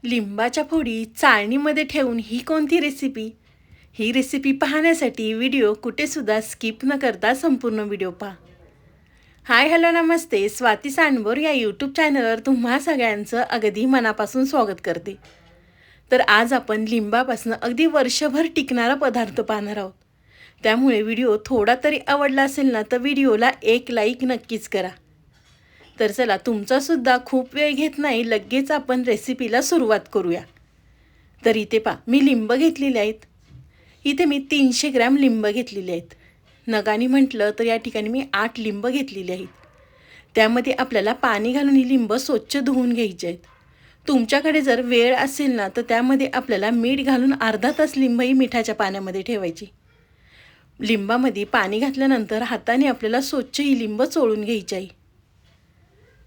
लिंबाच्या फोडी चाळणीमध्ये ठेवून ही कोणती रेसिपी? ही रेसिपी पाहण्यासाठी व्हिडिओ कुठेसुद्धा स्किप न करता संपूर्ण व्हिडिओ पहा. हाय हॅलो नमस्ते, स्वाती सांडभोर या यूट्यूब चॅनलवर तुम्हा सगळ्यांचं अगदी मनापासून स्वागत करते. तर आज आपण लिंबापासून अगदी वर्षभर टिकणारा पदार्थ पाहणार आहोत. त्यामुळे व्हिडिओ थोडा तरी आवडला असेल ना तर व्हिडिओला एक लाईक नक्कीच करा. तर चला तुमचासुद्धा खूप वेळ घेत नाही, लगेच आपण रेसिपीला सुरुवात करूया. तर इथे पहा, मी लिंब घेतलेले आहेत. इथे मी 300 ग्रॅम लिंब घेतलेले आहेत. नगाने म्हटलं तर या ठिकाणी मी 8 लिंब घेतलेले आहेत. त्यामध्ये आपल्याला पाणी घालून ही लिंब स्वच्छ धुवून घ्यायचे आहेत. तुमच्याकडे जर वेळ असेल ना तर त्यामध्ये आपल्याला मीठ घालून अर्धा तास लिंबही मिठाच्या पाण्यामध्ये ठेवायची. लिंबामध्ये पाणी घातल्यानंतर हाताने आपल्याला स्वच्छ ही लिंब चोळून घ्यायची आहे.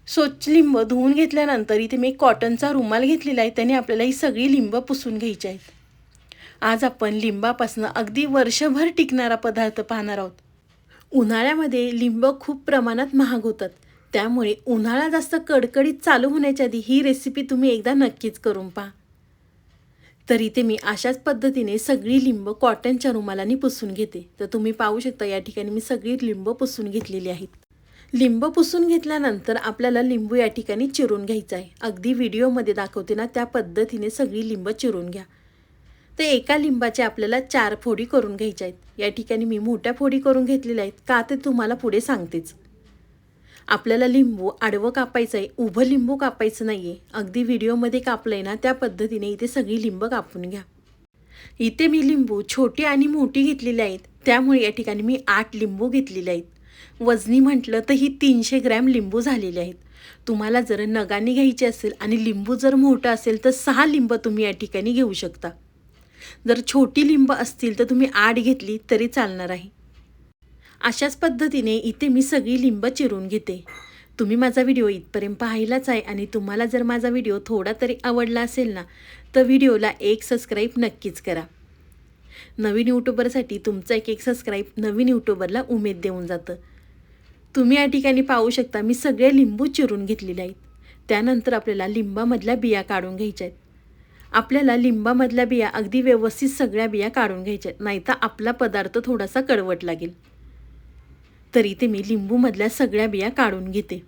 स्वच्छ लिंब धुवून घेतल्यानंतर इथे मी कॉटनचा रुमाल घेतलेला आहे, त्याने आपल्याला ही सगळी लिंब पुसून घ्यायची आहेत. आज आपण लिंबापासून अगदी वर्षभर टिकणारा पदार्थ पाहणार आहोत. उन्हाळ्यामध्ये लिंब खूप प्रमाणात महाग होतात, त्यामुळे उन्हाळा जास्त कडकडीत चालू होण्याच्या आधी ही रेसिपी तुम्ही एकदा नक्कीच करून पहा. तर इथे मी अशाच पद्धतीने सगळी लिंब कॉटनच्या रुमालाने पुसून घेते. तर तुम्ही पाहू शकता या ठिकाणी मी सगळी लिंब पुसून घेतलेली आहेत. लिंब पुसून घेतल्यानंतर आपल्याला लिंबू या ठिकाणी चिरून घ्यायचा आहे. अगदी व्हिडिओमध्ये दाखवते ना त्या पद्धतीने सगळी लिंब चिरून घ्या. तर एका लिंबाचे आपल्याला 4 फोडी करून घ्यायच्या आहेत. या ठिकाणी मी मोठ्या फोडी करून घेतलेल्या आहेत, का ते तुम्हाला पुढे सांगतेच. आपल्याला लिंबू आडवं कापायचं आहे, उभं लिंबू कापायचं नाही आहे. अगदी व्हिडिओमध्ये कापलं आहे ना त्या पद्धतीने इथे सगळी लिंब कापून घ्या. इथे मी लिंबू छोटी आणि मोठी घेतलेली आहेत, त्यामुळे या ठिकाणी मी 8 लिंबू घेतलेले आहेत. वजनी म्हटलं तर ही 300 ग्रॅम लिंबू झालेले आहेत. तुम्हाला जर नगाने घ्यायचे असेल आणि लिंबू जर मोठं असेल तर 6 लिंब तुम्ही या ठिकाणी घेऊ शकता. जर छोटी लिंब असतील तर तुम्ही 8 घेतली तरी चालणार आहे. अशाच पद्धतीने इथे मी सगळी लिंब चिरून घेते. तुम्ही माझा व्हिडिओ इथपर्यंत पाहिलाच आहे आणि तुम्हाला जर माझा व्हिडिओ थोडा तरी आवडला असेल ना तर व्हिडिओला एक सबस्क्राईब नक्कीच करा. नवीन यूट्यूबरसाठी तुमचा एक सबस्क्राईब नवीन यूट्यूबरला उमेद देऊन जातं. तुम्ही या ठिकाणी पाहू शकता मी सगळे लिंबू चिरून घेतलेले आहेत. त्यानंतर आपल्याला लिंबामधल्या बिया काढून घ्यायच्या आहेत. आपल्याला लिंबामधल्या बिया अगदी व्यवस्थित सगळ्या बिया काढून घ्यायच्या आहेत, नाहीतर आपला पदार्थ थोडासा कडवट लागेल. तर इथे मी लिंबूमधल्या सगळ्या बिया काढून घेते.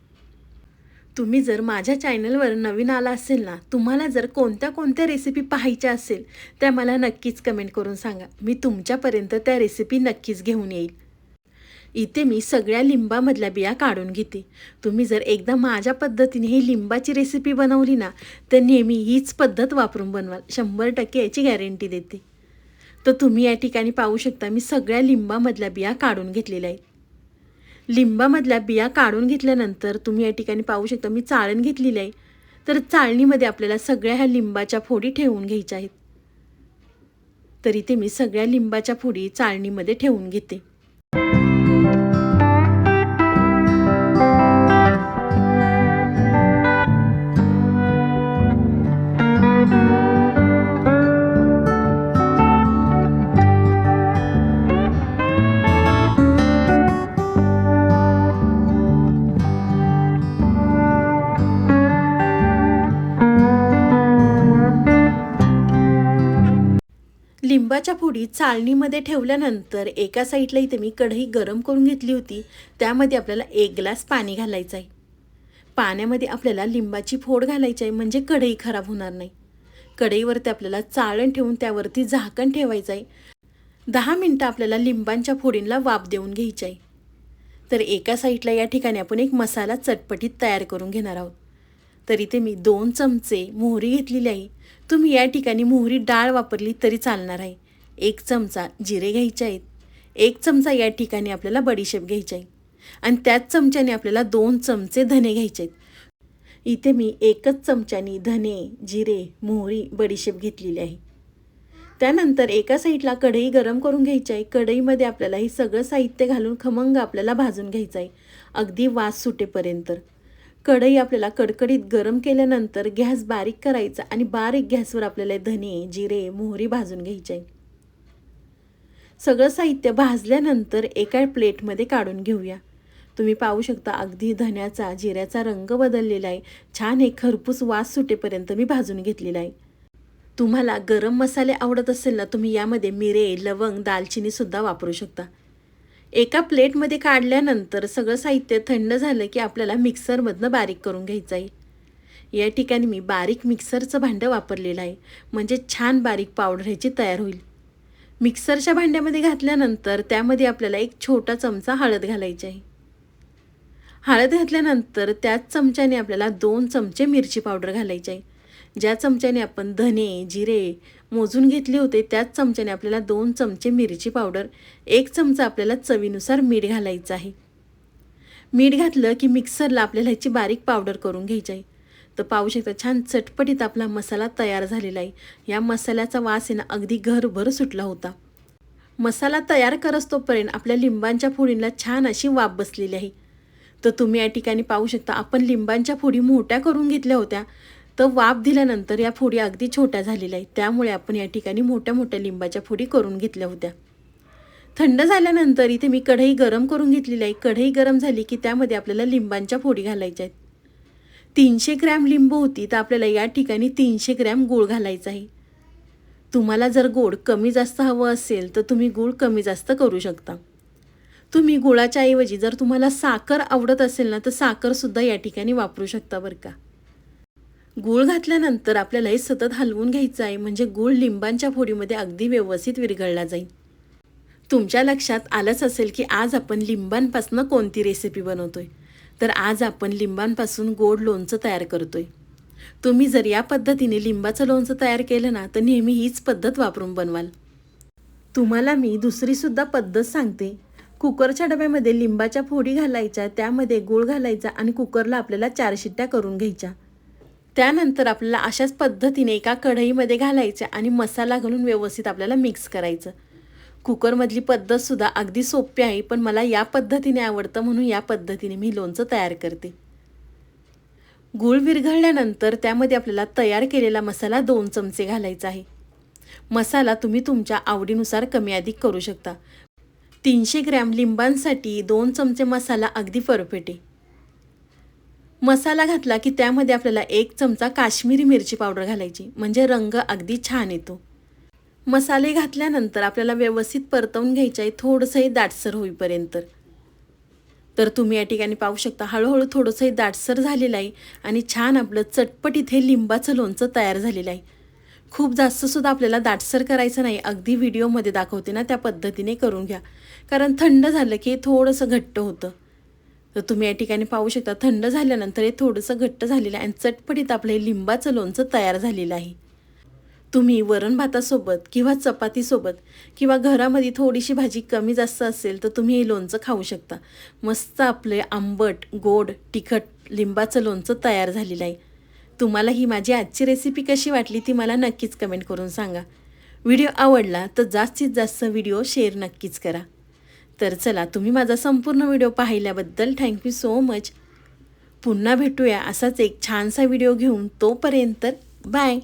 तुम्ही जर माझ्या चॅनलवर नवीन आला असेल ना, तुम्हाला जर कोणत्या कोणत्या रेसिपी पाहायच्या असेल त्या मला नक्कीच कमेंट करून सांगा. मी तुमच्यापर्यंत त्या रेसिपी नक्कीच घेऊन येईल. इथे मी सगळ्या लिंबामधल्या बिया काढून घेते. तुम्ही जर एकदा माझ्या पद्धतीने ही लिंबाची रेसिपी बनवली ना तर नेहमी हीच पद्धत वापरून बनवाल, 100% याची गॅरंटी देते. तर तुम्ही या ठिकाणी पाहू शकता मी सगळ्या लिंबामधल्या बिया काढून घेतलेल्या आहेत. लिंबामधल्या बिया काढून घेतल्यानंतर तुम्ही या ठिकाणी पाहू शकता मी चाळण घेतलेली आहे. तर चाळणीमध्ये आपल्याला सगळ्या ह्या लिंबाच्या फोडी ठेवून घ्यायच्या आहेत. तर इथे मी सगळ्या लिंबाच्या फोडी चाळणीमध्ये ठेवून घेते. लिंबाच्या फोडी चाळणीमध्ये ठेवल्यानंतर एका साईडला इथे मी कढई गरम करून घेतली होती. त्यामध्ये आपल्याला 1 ग्लास पाणी घालायचं आहे. पाण्यामध्ये आपल्याला लिंबाची फोड घालायची आहे, म्हणजे कढई खराब होणार नाही. कढईवरती आपल्याला चाळण ठेवून त्यावरती झाकण ठेवायचं आहे. 10 मिनटं आपल्याला लिंबांच्या फोडींना वाफ देऊन घ्यायची आहे. तर एका साईडला या ठिकाणी आपण एक मसाला चटपटीत तयार करून घेणार आहोत. तर इथे मी 2 चमचे मोहरी घेतलेली आहे. तुम्ही या ठिकाणी मोहरी डाळ वापरली तरी चालणार आहे. 1 चमचा जिरे घ्यायचे आहेत. 1 चमचा या ठिकाणी आपल्याला बडीशेप घ्यायची आहे आणि त्याच चमच्याने आपल्याला 2 चमचे धने घ्यायचे आहेत. इथे मी 1च चमच्याने धने, जिरे, मोहरी, बडीशेप घेतलेली आहे. त्यानंतर एका साईडला कढई गरम करून घ्यायची आहे. कढईमध्ये आपल्याला हे सगळं साहित्य घालून खमंग आपल्याला भाजून घ्यायचं आहे, अगदी वास सुटेपर्यंत. कढई आपल्याला कडकडीत गरम केल्यानंतर गॅस बारीक करायचा आणि बारीक गॅसवर आपल्याला धने, जिरे, मोहरी भाजून घ्यायचे आहे. सगळं साहित्य भाजल्यानंतर एका प्लेटमध्ये काढून घेऊया. तुम्ही पाहू शकता अगदी धण्याचा जिऱ्याचा रंग बदललेला आहे. छान एक खरपूस वास सुटेपर्यंत मी भाजून घेतलेला आहे. तुम्हाला गरम मसाले आवडत असेल ना, तुम्ही यामध्ये मिरे, लवंग, दालचिनीसुद्धा वापरू शकता. एका प्लेटमध्ये काढल्यानंतर सगळं साहित्य थंड झालं की आपल्याला मिक्सरमधनं बारीक करून घ्यायचं आहे. या ठिकाणी मी बारीक मिक्सरचं भांडं वापरलेलं आहे, म्हणजे छान बारीक पावडर ह्याची तयार होईल. मिक्सरच्या भांड्यामध्ये घातल्यानंतर त्यामध्ये आपल्याला एक छोटा चमचा हळद घालायची आहे. हळद घातल्यानंतर त्याच चमच्याने आपल्याला 2 चमचे मिरची पावडर घालायची आहे. ज्या चमच्याने आपण धने, जिरे मोजून घेतले होते त्याच चमच्याने आपल्याला 2 चमचे मिरची पावडर, 1 चमचा आपल्याला चवीनुसार मीठ घालायचं आहे. मीठ घातलं की मिक्सरला आपल्याला ह्याची बारीक पावडर करून घ्यायची आहे. तर पाहू शकता छान चटपटीत आपला मसाला तयार झालेला आहे. या मसाल्याचा वास आहे ना अगदी घरभर सुटला होता. मसाला तयार करस्तोपर्यंत आपल्या लिंबांच्या फोडींना छान अशी वाफ बसलेली आहे. तर तुम्ही या ठिकाणी पाहू शकता आपण लिंबांच्या फोडी मोठ्या करून घेतल्या होत्या, तर वाफ दिल्यानंतर या फोडी अगदी छोट्या झालेल्या आहेत. त्यामुळे आपण या ठिकाणी मोठ्या मोठ्या लिंबाच्या फोडी करून घेतल्या होत्या. थंड झाल्यानंतर इथे मी कढई गरम करून घेतलेली आहे. कढई गरम झाली की त्यामध्ये आपल्याला लिंबांच्या फोडी घालायच्या आहेत. 300 ग्रॅम लिंबू होती, तर आपल्याला या ठिकाणी 300 ग्रॅम गूळ घालायचा आहे. तुम्हाला जर गोड कमी जास्त हवं असेल तर तुम्ही गूळ कमी जास्त करू शकता. तुम्ही गुळाच्या ऐवजी जर तुम्हाला साखर आवडत असेल ना, तर साखरसुद्धा या ठिकाणी वापरू शकता बरं का. गूळ घातल्यानंतर आपल्याला हे सतत हलवून घ्यायचं आहे, म्हणजे गूळ लिंबांच्या फोडीमध्ये अगदी व्यवस्थित विरघळला जाईल. तुमच्या लक्षात आलंच असेल की आज आपण लिंबांपासून कोणती रेसिपी बनवतोय. तर आज आपण लिंबांपासून गोड लोणचं तयार करतोय. तुम्ही जर या पद्धतीने लिंबाचं लोणचं तयार केलं ना, तर नेहमी हीच पद्धत वापरून बनवाल. तुम्हाला मी दुसरीसुद्धा पद्धत सांगते. कुकरच्या डब्यामध्ये लिंबाच्या फोडी घालायच्या, त्यामध्ये गूळ घालायचा आणि कुकरला आपल्याला 4 शिट्ट्या करून घ्यायच्या. त्यानंतर आपल्याला अशाच पद्धतीने एका कढईमध्ये घालायचं आणि मसाला घालून व्यवस्थित आपल्याला मिक्स करायचं. कुकरमधली पद्धतसुद्धा अगदी सोपी आहे, पण मला या पद्धतीने आवडतं म्हणून या पद्धतीने मी लोणचं तयार करते. गूळ विरघळल्यानंतर त्यामध्ये आपल्याला तयार केलेला मसाला 2 चमचे घालायचा आहे. मसाला तुम्ही तुमच्या आवडीनुसार कमी अधिक करू शकता. 300 ग्रॅम लिंबांसाठी 2 चमचे मसाला अगदी परफेक्ट आहे. मसाला घातला की त्यामध्ये आपल्याला 1 चमचा काश्मीरी मिरची पावडर घालायची, म्हणजे रंग अगदी छान येतो. मसाले घातल्यानंतर आपल्याला व्यवस्थित परतवून घ्यायचे आहे, थोडंसं दाटसर होईपर्यंत. तर तुम्ही या ठिकाणी पाहू शकता हळूहळू थोडंसं दाटसर झालेलं आहे आणि छान आपलं चटपटीत हे लिंबाचं लोणचं तयार झालेलं आहे. खूप जास्तसुद्धा आपल्याला दाटसर करायचं नाही, अगदी व्हिडिओमध्ये दाखवते ना त्या पद्धतीने करून घ्या, कारण थंड झालं की थोडंसं घट्ट होतं. तर तुम्ही या ठिकाणी पाहू शकता थंड झाल्यानंतर हे थोडंसं घट्ट झालेलं आहे आणि चटपटीत आपलं हे लिंबाचं लोणचं तयार झालेलं आहे. तुम्ही वरण भातासोबत किंवा चपातीसोबत किंवा घरामध्ये थोडीशी भाजी कमी जास्त असेल तर तुम्ही हे लोणचं खाऊ शकता. मस्त आपले आंबट, गोड, तिखट लिंबाचं लोणचं तयार झालेलं आहे. तुम्हाला ही माझी आजची रेसिपी कशी वाटली ती मला नक्कीच कमेंट करून सांगा. व्हिडिओ आवडला तर जास्तीत जास्त व्हिडिओ शेअर नक्कीच करा. तर चला, तुम्ही माझा संपूर्ण व्हिडिओ पाहिल्याबद्दल थँक्यू सो मच. पुन्हा भेटूया असाच एक छानसा व्हिडिओ घेऊन. तोपर्यंत बाय.